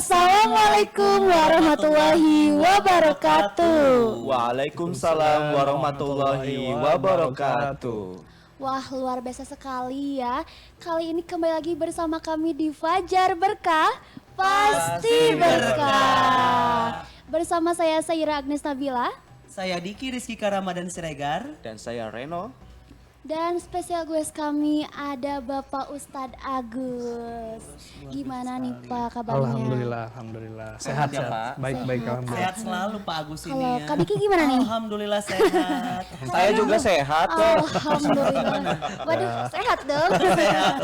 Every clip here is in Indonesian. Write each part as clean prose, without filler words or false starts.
Assalamualaikum warahmatullahi wabarakatuh. Waalaikumsalam warahmatullahi wabarakatuh. Wah, luar biasa sekali ya. Kali ini kembali lagi bersama kami di Fajar Berkah, Pasti Berkah. Bersama saya Saira Agnes Nabila. Saya Diki Rizky Ramadan Siregar. Dan saya Reno. Dan spesial guest kami ada Bapak Ustadz Agus. Gimana nih Pak kabarnya? Alhamdulillah. Sehat ya Pak? Baik, alhamdulillah. Sehat selalu Pak Agus ini Kalau ya. Kak Diki gimana nih? Alhamdulillah sehat. Saya juga sehat kok. Alhamdulillah. Waduh, sehat dong.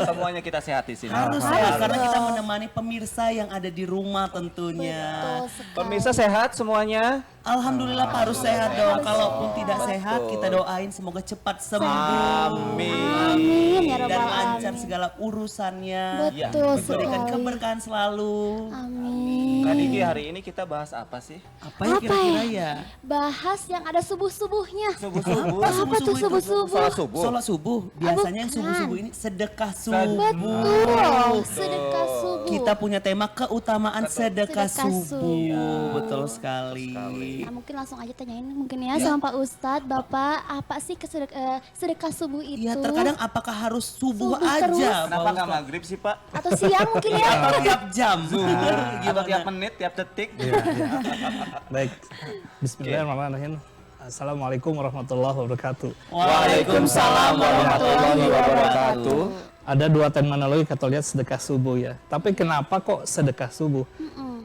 Semuanya kita sehat di sini. Harus sehat karena kita menemani pemirsa yang ada di rumah tentunya. Betul sekali. Pemirsa sehat semuanya? Alhamdulillah Pak harus sehat dong. Kalaupun tidak sehat kita doain semoga cepat sembuh. Amin ya Dan rabbal lancar alamin. segala urusannya. Betul Diberikan sekali. keberkahan selalu. Amin. Kak Diki, hari ini kita bahas apa sih? Apa ya kira-kira ya? Bahas yang ada subuh-subuhnya. Subuh-subuh. Apa tuh subuh-subuh? Salat subuh. Sholat subuh. Biasanya yang subuh-subuh ini sedekah subuh. Betul, sedekah subuh. Kita punya tema keutamaan sedekah Sedekah subuh. subuh. Betul sekali. Nah, mungkin langsung aja tanyain mungkin ya sama Pak Ustadz, Bapak apa sih sedekah subuh itu? Ya terkadang apakah harus subuh, Subuh terus. aja? Kenapa Pak nggak Ustadz? maghrib sih Pak? Atau siang mungkin ya? Atau tiap jam? Atau tiap menit, tiap detik? Baik. Bismillahirrahmanirrahim. Assalamualaikum warahmatullahi wabarakatuh. Waalaikumsalam warahmatullahi wabarakatuh. Ada dua terminologi kita lihat sedekah subuh ya. Tapi kenapa kok sedekah subuh?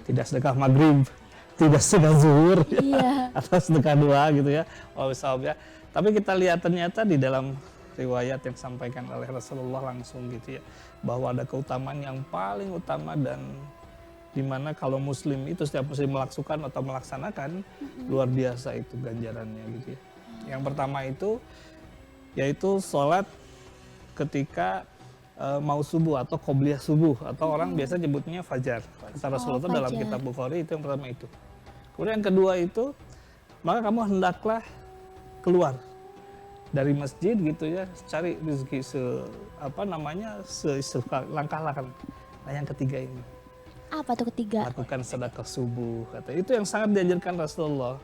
Tidak sedekah maghrib, tidak sedekah zuhur, Iya. atau sedekah dua gitu ya. Ya. Tapi kita lihat ternyata di dalam riwayat yang disampaikan oleh Rasulullah langsung gitu ya, bahwa ada keutamaan yang paling utama dan dimana kalau muslim itu setiap muslim melaksanakan luar biasa itu ganjarannya gitu ya. Yang pertama itu yaitu sholat ketika mau subuh atau qobliyah subuh atau orang biasa nyebutnya fajar. Kata Rasulullah fajar. dalam kitab Bukhari itu yang pertama itu. Kemudian yang kedua itu maka kamu hendaklah keluar dari masjid gitu ya, cari rezeki langkah-langkah. Nah yang ketiga ini Apa tuh ketiga? lakukan sedekah subuh, kata itu yang sangat dianjurkan Rasulullah.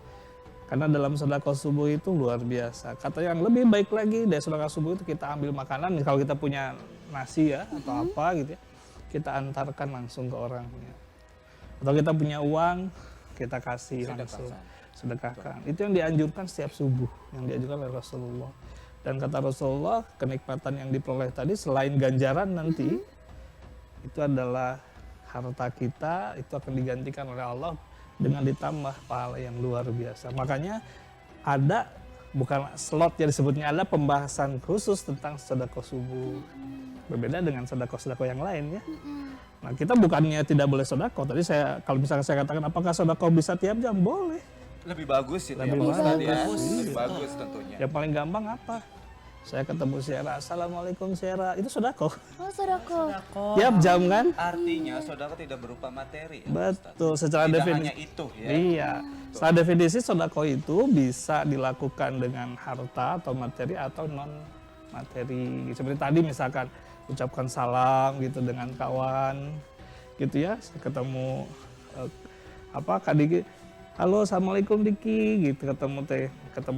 Karena dalam sedekah subuh itu luar biasa. Kata yang lebih baik lagi dari sedekah subuh itu kita ambil makanan, kalau kita punya nasi ya atau apa gitu ya, kita antarkan langsung ke orangnya. Atau kita punya uang, kita kasih langsung, sedekahkan. Itu yang dianjurkan setiap subuh, yang dianjurkan oleh Rasulullah. Dan kata Rasulullah, kenikmatan yang diperoleh tadi selain ganjaran nanti, itu adalah harta kita, itu akan digantikan oleh Allah dengan ditambah pahala yang luar biasa. Makanya ada, bukan slot yang disebutnya, ada pembahasan khusus tentang sedekah subuh. Berbeda dengan sedekah-sedekah yang lain ya. Nah kita bukannya tidak boleh sedekah. Tadi kalau misalnya saya katakan apakah sedekah bisa tiap jam? Boleh. Lebih bagus itu Lebih ya Pak Ustadz ya. bagus. Lebih bagus tentunya. Yang paling gampang apa? Saya ketemu Syera, Assalamualaikum Syera, itu sedekah. Oh, sedekah. Tiap jam kan? Artinya saudara tidak berupa materi ya, Betul, secara Tidak definisi. hanya itu ya. Iya, secara definisi sedekah itu bisa dilakukan dengan harta atau materi atau non materi. Seperti tadi misalkan ucapkan salam gitu dengan kawan, gitu ya. Ketemu Kak Diki, halo assalamualaikum Diki, gitu ketemu.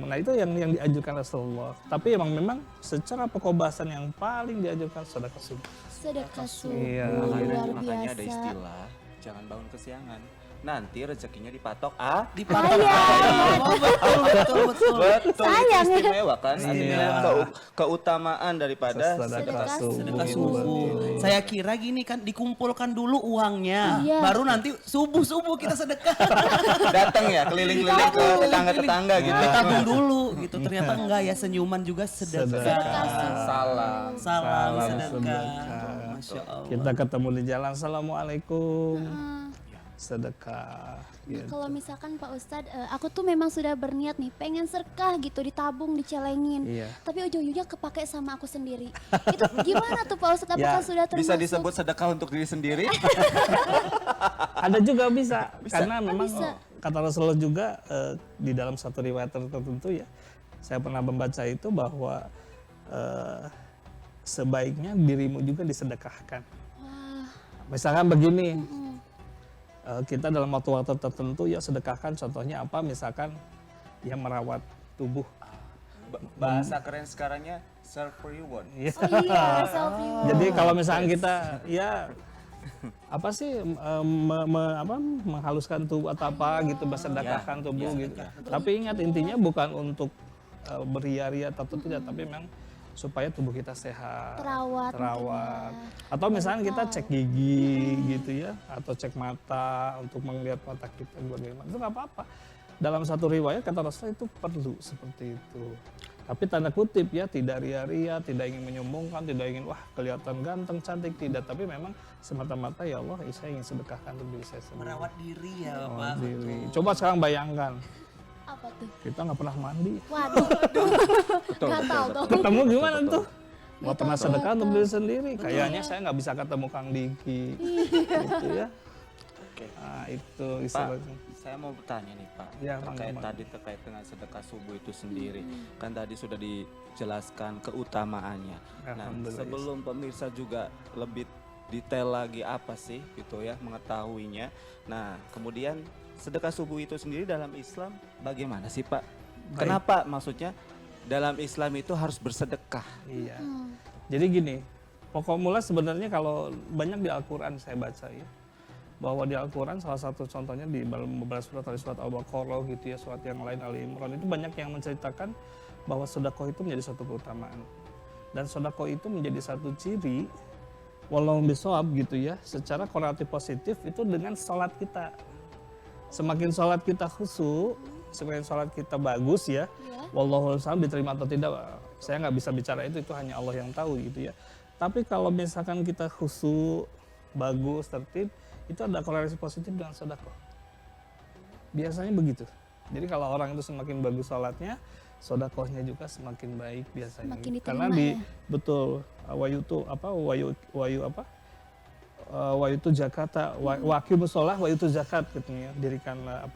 Nah itu yang dianjurkan Rasulullah. Tapi memang secara pokok bahasan yang paling dianjurkan sedekah subuh. Sedekah subuh. Iya. Luar Makanya ada biasa. istilah jangan bangun kesiangan. Nanti rezekinya dipatok Dipatok. Oh, betul. Betul, Sayang itu ya. istimewa kan? Iya. Artinya keutamaan daripada Sedekah Sedekah subuh. subuh. Saya kira gini kan, dikumpulkan dulu uangnya, Iya. baru nanti subuh kita sedekah. datang ya keliling-keliling ke tetangga-tetangga gitu. Tabung dulu gitu. Ternyata enggak ya, senyuman juga sedekah. Salam. Salam sedekah. sedekah. Masya Allah. Kita ketemu di jalan, assalamualaikum, sedekah. Nah, Gitu. kalau misalkan Pak Ustadz, aku tuh memang sudah berniat nih pengen sedekah gitu, ditabung, dicelengin. Iya. Tapi ujung-ujungnya kepake sama aku sendiri. Itu gimana tuh Pak Ustadz? Apakah Ya, sudah termasuk? Bisa disebut sedekah untuk diri sendiri? Ada juga bisa, karena memang bisa. kata Rasulullah juga di dalam satu riwayat tertentu ya, saya pernah membaca itu bahwa sebaiknya dirimu juga disedekahkan. Wah, Misalkan begini, kita dalam waktu-waktu tertentu ya sedekahkan, contohnya apa, misalkan ya merawat tubuh. Bahasa keren sekarangnya self reward. Iya. Oh iya, self reward. Jadi kalau misalkan kita ya apa sih menghaluskan tubuh atau apa gitu, bersedekahkan tubuh gitu. Tapi ingat intinya bukan untuk beria-ria atau tidak, tapi memang supaya tubuh kita sehat, Terawat mungkin ya. Atau misalnya kita cek gigi gitu ya, atau cek mata untuk melihat mata kita bagaimana, itu nggak apa-apa. Dalam satu riwayat kata Rasulullah itu perlu seperti itu. Tapi tanda kutip ya, tidak ria-ria, tidak ingin menyombongkan, tidak ingin wah kelihatan ganteng, cantik, tidak. Tapi memang semata-mata ya Allah, saya ingin sedekahkan untuk diri saya sendiri. Merawat diri ya Merawat Bapak. diri. Coba sekarang bayangkan, Apa tuh? kita nggak pernah mandi. Waduh, nggak tahu tuh. Ketemu gimana tuh? Nggak pernah sedekah untuk diri sendiri. Kayaknya saya nggak bisa ketemu Kang Diki. Gitu ya. Oke. Nah itu Pak, istilahnya. saya mau bertanya nih Pak, Ya, terkait dengan sedekah subuh itu sendiri. Kan tadi sudah dijelaskan keutamaannya. Nah, Alhamdulillah. sebelum pemirsa juga lebih detail lagi apa sih gitu ya mengetahuinya. Nah, kemudian sedekah subuh itu sendiri dalam Islam bagaimana sih Pak? Kenapa maksudnya dalam Islam itu harus bersedekah? Iya. Jadi gini, pokok mula sebenarnya kalau banyak di Al-Quran saya baca ya, bahwa di Al-Quran salah satu contohnya di beberapa surat, dari surat Al-Baqarah gitu ya, surat yang lain Ali Imran, itu banyak yang menceritakan bahwa sedekah itu menjadi satu keutamaan. Dan sedekah itu menjadi satu ciri, walau bisawab gitu ya, secara korelatif positif itu dengan sholat kita. Semakin sholat kita khusyuk, semakin sholat kita bagus ya, wallahu a'lam diterima atau tidak, saya nggak bisa bicara itu hanya Allah yang tahu gitu ya. Tapi kalau misalkan kita khusyuk, bagus, tertib, itu ada korelasi positif dengan sedekah. Biasanya begitu. Jadi kalau orang itu semakin bagus sholatnya, sedekahnya juga semakin baik biasanya. Semakin diterima Karena betul wayu itu zakata, waqimus sholah wayu itu zakat katanya. Dirikanlah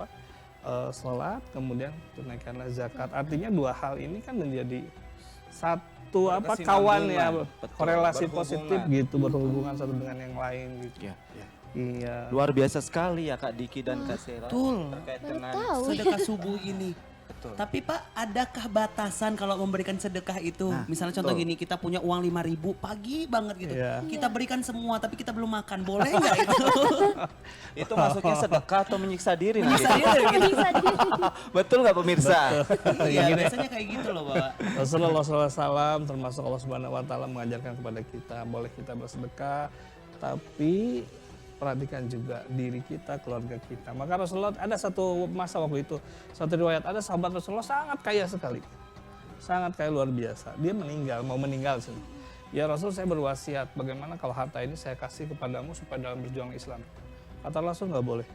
sholat, kemudian tunaikanlah zakat. Artinya dua hal ini kan menjadi satu kawan ya, Betul, korelasi berhubungan. positif gitu, berhubungan satu dengan yang lain gitu. Ya, ya. Iya. Luar biasa sekali ya Kak Diki dan Kak Sera Betul. terkait Baru dengan tahu. Sedekah subuh ini. betul. Tapi Pak, adakah batasan kalau memberikan sedekah itu? Nah, Misalnya contoh betul. gini, kita punya uang 5.000 pagi banget gitu. Iya. Kita berikan semua tapi kita belum makan. Boleh nggak itu? Itu masuknya sedekah atau menyiksa diri nanti? Bisa gitu. Bisa jadi. Betul nggak pemirsa? Iya, biasanya kayak gitu loh, Pak. Rasulullah SAW termasuk Allah Subhanahu Wa Taala mengajarkan kepada kita, boleh kita bersedekah, tapi perhatikan juga diri kita, keluarga kita. Maka Rasulullah ada satu masa waktu itu, satu riwayat, ada sahabat Rasulullah sangat kaya sekali, sangat kaya luar biasa. Dia mau meninggal sih. Ya Rasul, saya berwasiat, bagaimana kalau harta ini saya kasih kepadamu supaya dalam berjuang Islam. Kata Rasul, nggak boleh.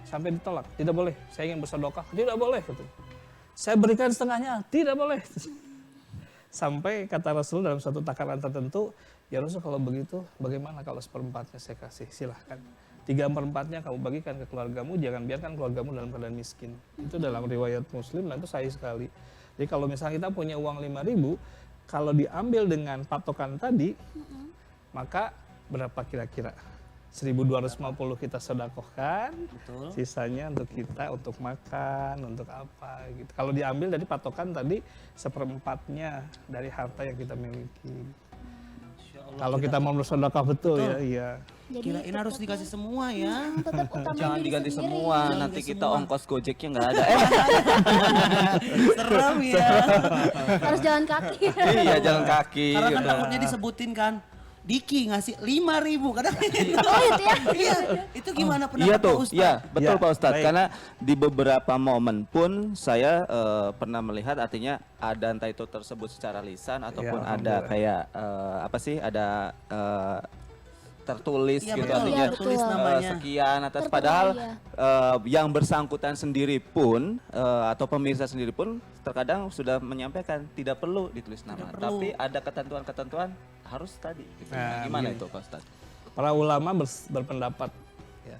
Sampai ditolak, tidak boleh. Saya ingin bersedekah, tidak boleh. Gitu. Saya berikan setengahnya, tidak boleh. Sampai kata Rasul dalam suatu takaran tertentu, ya Rasul kalau begitu bagaimana kalau seperempatnya saya kasih, silahkan. 3/4-nya kamu bagikan ke keluargamu, jangan biarkan keluargamu dalam keadaan miskin. Itu dalam riwayat Muslim dan itu sahih sekali. Jadi kalau misalnya kita punya uang 5.000, kalau diambil dengan patokan tadi, maka berapa kira-kira? 1.250 kita sedekahkan, Betul. sisanya untuk kita, untuk makan, untuk apa gitu. Kalau diambil dari patokan tadi 1/4-nya dari harta yang kita miliki. Kalau kita mau bersedekah betul ya, iya. Jadi Kirain harus dikasih semua ya. tetap utamain Jangan diri diganti sendiri. semua, Jangan nanti diganti kita semua. ongkos gojeknya nggak ada. Serem ya. Harus jalan kaki. Iya jalan kaki. Karena kan gitu. takutnya disebutin kan. Diki ngasih 5.000 kadang gitu. Oh itu ya. Iya, itu gimana pendapat Iya Pak tuh, Ustadz? iya betul Ya, Pak Ustadz. baik. Karena di beberapa momen pun saya pernah melihat artinya ada entah itu tersebut secara lisan ataupun ada alhamdulillah. kayak apa sih ada tertulis Iya, gitu betul. artinya Iya, betul. Tulis namanya. sekian atas Tertera, padahal iya. yang bersangkutan sendiri pun atau pemirsa sendiri pun terkadang sudah menyampaikan tidak perlu ditulis nama, perlu. tapi ada ketentuan-ketentuan harus tadi. Gitu. Nah, Gimana gini. itu Pak Ustadz? Para ulama berpendapat, ya.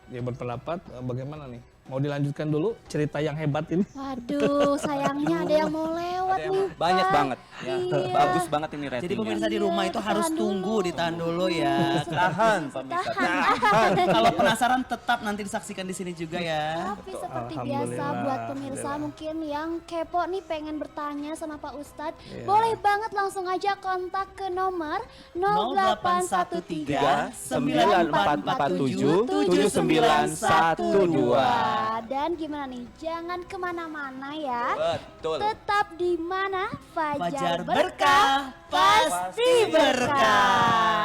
Dia berpendapat bagaimana nih Mau dilanjutkan dulu cerita yang hebat ini? Waduh, sayangnya ada yang mau lewat nih, Pak. Banyak banget. Ya. Iya. Bagus banget ini ratingnya. Jadi pemirsa di rumah itu Iya, harus ditahan tunggu, dulu. ditahan dulu ya. Tahan, pemirsa. Tahan. Kalau penasaran tetap nanti disaksikan di sini juga ya. Tapi seperti biasa Alhamdulillah, buat pemirsa alhamdulillah. mungkin yang kepo nih pengen bertanya sama Pak Ustadz, boleh banget langsung aja kontak ke nomor 0813 9447 7912. Dan gimana nih, jangan kemana-mana ya. Betul. Tetap di mana Fajar Fajar berkah, pasti berkah.